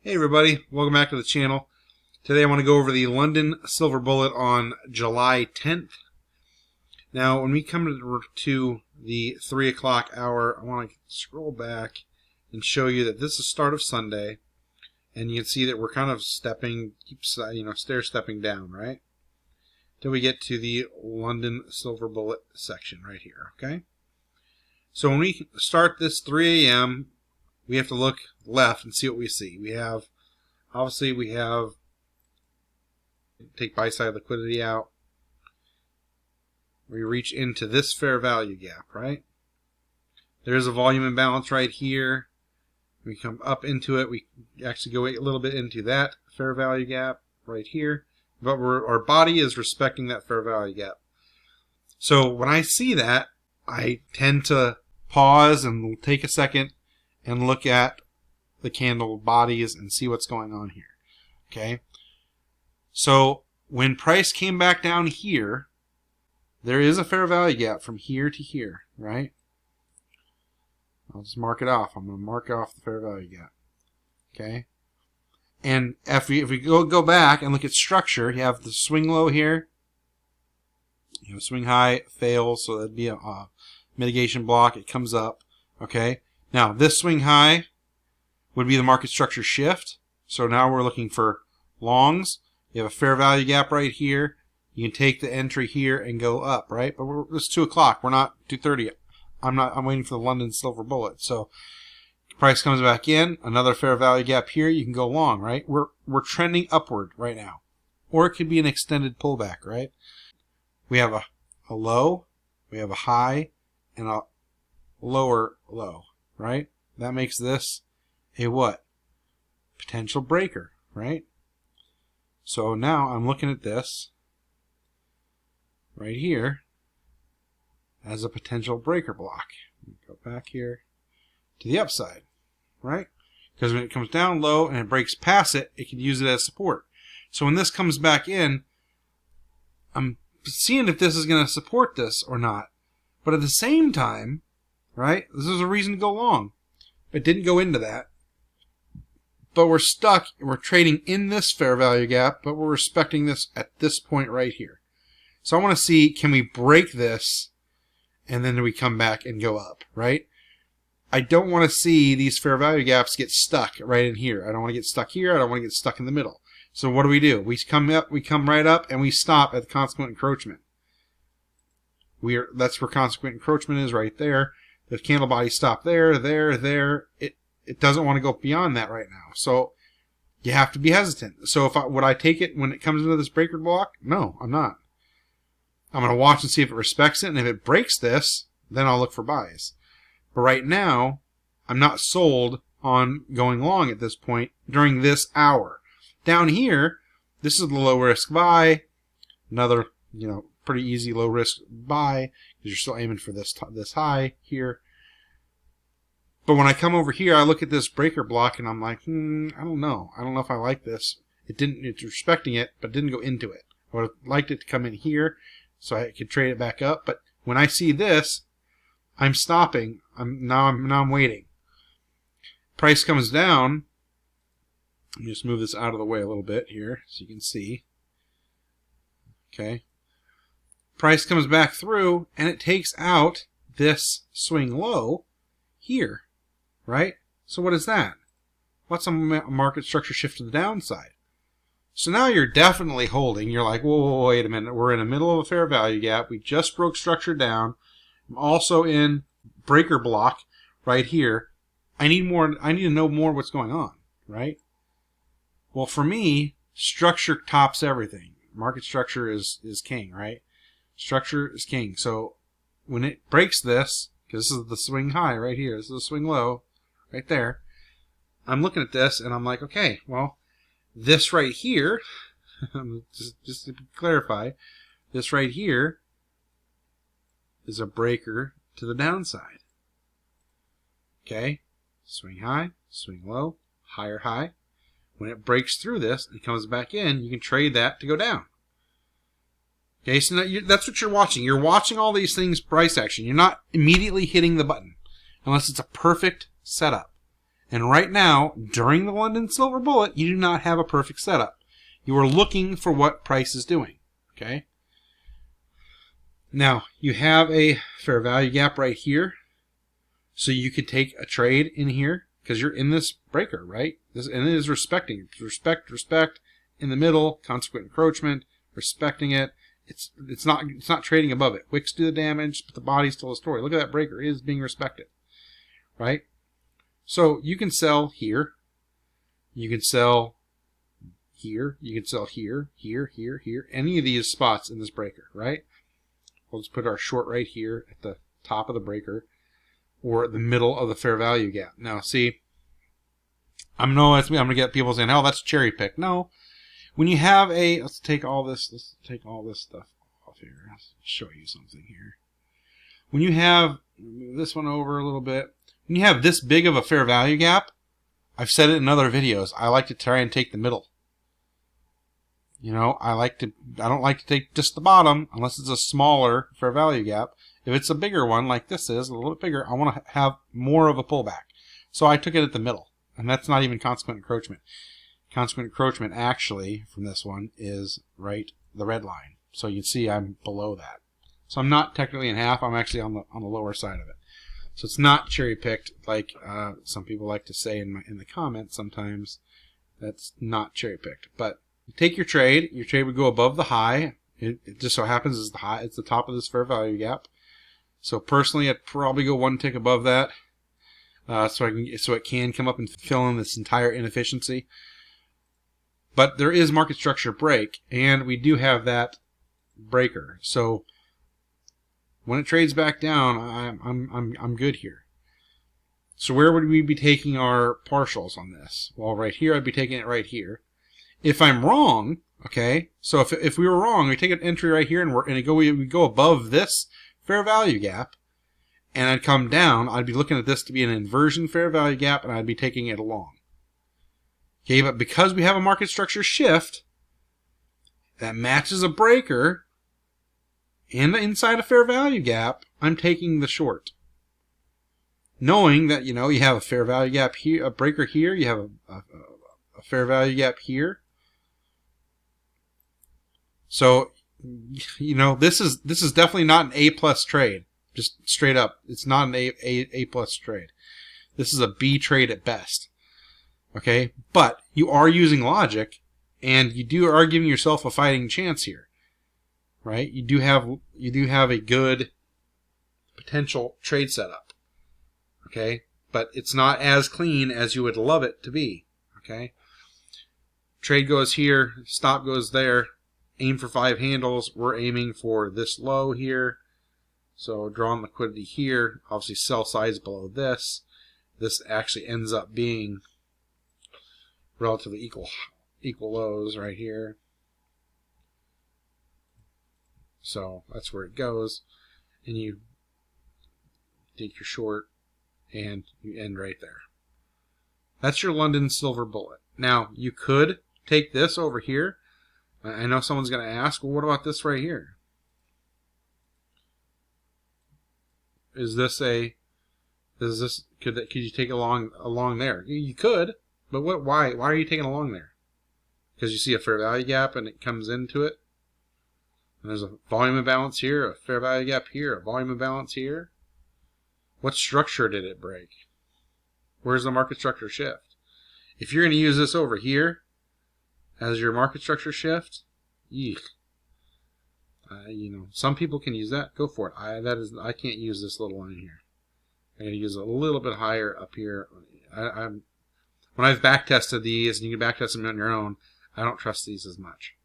Hey everybody, welcome back to the channel. Today I want to go over the London Silver Bullet on July 10th. Now when we come to the 3 o'clock hour, I want to scroll back and show you that this is the start of Sunday, and you can see that we're kind of stair-stepping down, right? Till we get to the London Silver Bullet section right here, okay? So when we start this 3 a.m., we have to look left and see what we see. Obviously we have, take buy-side liquidity out. We reach into this fair value gap, right? There's a volume imbalance right here. We come up into it. We actually go a little bit into that fair value gap right here. But our body is respecting that fair value gap. So when I see that, I tend to pause and take a second and look at the candle bodies and see what's going on here. Okay? So when price came back down here, there is a fair value gap from here to here, right? I'll just mark it off. I'm going to mark off the fair value gap. Okay? And if we go back and look at structure, you have the swing low here. You have swing high, fails, so that'd be a mitigation block. It comes up. Okay? Now, this swing high would be the market structure shift. So now we're looking for longs. You have a fair value gap right here. You can take the entry here and go up, right? But it's 2 o'clock. We're not 2:30. I'm waiting for the London Silver Bullet. So price comes back in, another fair value gap here. You can go long, right? We're trending upward right now, or it could be an extended pullback, right? We have a low, we have a high, and a lower low, right? That makes this a what? Potential breaker, right? So now I'm looking at this right here as a potential breaker block. Go back here to the upside, right? Because when it comes down low and it breaks past it, it can use it as support. So when this comes back in, I'm seeing if this is going to support this or not. But at the same time, right, this is a reason to go long. It didn't go into that. But we're stuck. We're trading in this fair value gap, but we're respecting this at this point right here. So I want to see, can we break this, and then do we come back and go up, right? I don't want to see these fair value gaps get stuck right in here. I don't want to get stuck here. I don't want to get stuck in the middle. So what do? We come up, we come right up, and we stop at the consequent encroachment. That's where consequent encroachment is right there. The candle body stopped there, there. It doesn't want to go beyond that right now. So you have to be hesitant. So would I take it when it comes into this breaker block? No, I'm not. I'm going to watch and see if it respects it, and if it breaks this, then I'll look for buys. But right now, I'm not sold on going long at this point during this hour. Down here, this is the low risk buy. Another, pretty easy low risk buy because you're still aiming for this high here. But when I come over here, I look at this breaker block and I'm like, I don't know. I don't know if I like this. It's respecting it, but didn't go into it. I would have liked it to come in here so I could trade it back up. But when I see this, I'm stopping. Now I'm waiting. Price comes down. Let me just move this out of the way a little bit here so you can see. Okay. Price comes back through and it takes out this swing low here, right? So what is that? What's a market structure shift to the downside? So now you're definitely holding. You're like, whoa, wait a minute. We're in the middle of a fair value gap. We just broke structure down. I'm also in breaker block right here. I need to know more what's going on, right? Well, for me, structure tops everything. Market structure is king, right? Structure is king. So when it breaks this, because this is the swing high right here, this is the swing low right there, I'm looking at this and I'm like, okay, well, this right here, just to clarify, this right here is a breaker to the downside. Okay? Swing high, swing low, higher high. When it breaks through this and comes back in, you can trade that to go down. Okay, so that's what you're watching. You're watching all these things price action. You're not immediately hitting the button unless it's a perfect setup. And right now, during the London Silver Bullet, you do not have a perfect setup. You are looking for what price is doing. Okay? Now, you have a fair value gap right here. So you could take a trade in here because you're in this breaker, right? And it is respecting. Respect in the middle, consequent encroachment, respecting it. It's not trading above it. Wicks do the damage, but the body's still a story. Look at that breaker. It is being respected. Right? So you can sell here. You can sell here. You can sell here, here, here, here. Any of these spots in this breaker, right? We'll just put our short right here at the top of the breaker or at the middle of the fair value gap. Now, see, I'm going to get people saying, oh, that's cherry pick. No. When you have let's take all this stuff off here. Let's show you something here. When you have, move this one over a little bit. When you have this big of a fair value gap, I've said it in other videos, I like to try and take the middle. You know, I don't like to take just the bottom unless it's a smaller fair value gap. If it's a bigger one like this is, a little bit bigger, I want to have more of a pullback. So I took it at the middle, and that's not even consequent encroachment. Consequent encroachment actually from this one is right the red line. So you can see I'm below that. So I'm not technically in half, I'm actually on the lower side of it. So it's not cherry picked like some people like to say in the comments sometimes. That's not cherry picked. But you take your trade would go above the high. It just so happens it's the top of this fair value gap. So personally, I'd probably go one tick above that, so it can come up and fill in this entire inefficiency. But there is market structure break, and we do have that breaker. So when it trades back down, I'm good here. So where would we be taking our partials on this? Well, right here, I'd be taking it right here. If I'm wrong, okay, so if we were wrong, we take an entry right here and we go above this fair value gap, and I'd come down, I'd be looking at this to be an inversion fair value gap, and I'd be taking it along. Okay, but because we have a market structure shift that matches a breaker and inside a fair value gap, I'm taking the short. Knowing that, you have a fair value gap here, a breaker here, you have a fair value gap here. So, this is definitely not an A+ trade. Just straight up. It's not an A+ trade. This is a B trade at best. Okay? But you are using logic, and you are giving yourself a fighting chance here. Right? You do have a good potential trade setup. Okay? But it's not as clean as you would love it to be. Okay? Trade goes here, stop goes there. Aim for 5 handles. We're aiming for this low here. So drawing liquidity here. Obviously sell size below this. This actually ends up being relatively equal lows right here. So that's where it goes. And you take your short and you end right there. That's your London Silver Bullet. Now, you could take this over here. I know someone's going to ask, well, what about this right here? Could you take it along there? You could, but why are you taking it along there? Because you see a fair value gap and it comes into it. And there's a volume imbalance here, a fair value gap here, a volume imbalance here. What structure did it break? Where's the market structure shift? If you're going to use this over here as your market structure shift, eek. Some people can use that. Go for it. I can't use this little line here. I got to use a little bit higher up here. When I've back tested these, and you can back test them on your own, I don't trust these as much.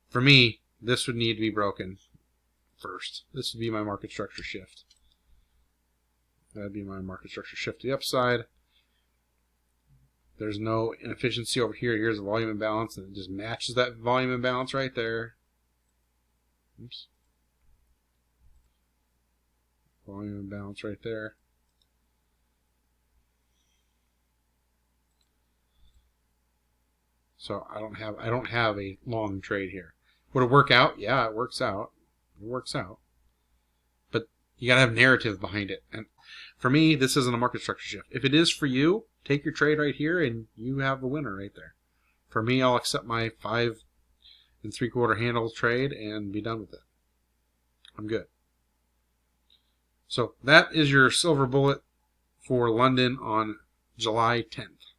For me, this would need to be broken first. This would be my market structure shift. That would be my market structure shift to the upside. There's no inefficiency over here. Here's a volume imbalance, and it just matches that volume imbalance right there. Oops. Volume imbalance right there. So I don't have a long trade here. Would it work out? Yeah, it works out. It works out. But You got to have narrative behind it. And for me, this isn't a market structure shift. If it is for you, take your trade right here, and you have the winner right there. For me, I'll accept my 5 3/4 handle trade and be done with it. I'm good. So that is your silver bullet for London on July 10th.